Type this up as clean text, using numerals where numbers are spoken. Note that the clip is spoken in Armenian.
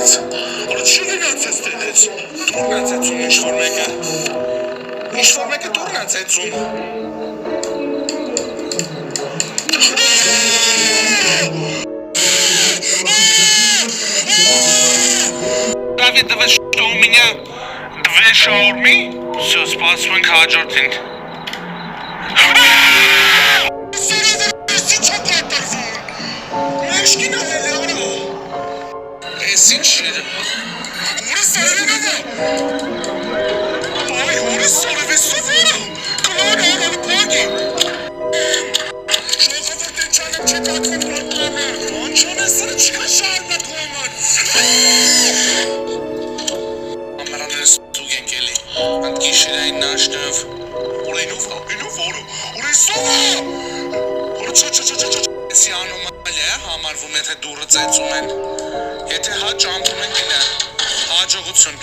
տանից։ Որը չի գնացես տենից։ Դուրն է ծեցում ինչ-որ մեկը։ Ինչ-որ մեկը դուրն է ծեցում։ David, давай что у меня 2 шаурми? Все, спасибо, хажортин. Համարվում է թե դուրը ծեծում են, եթե հաճ ամփում են գինը, հաջողություն։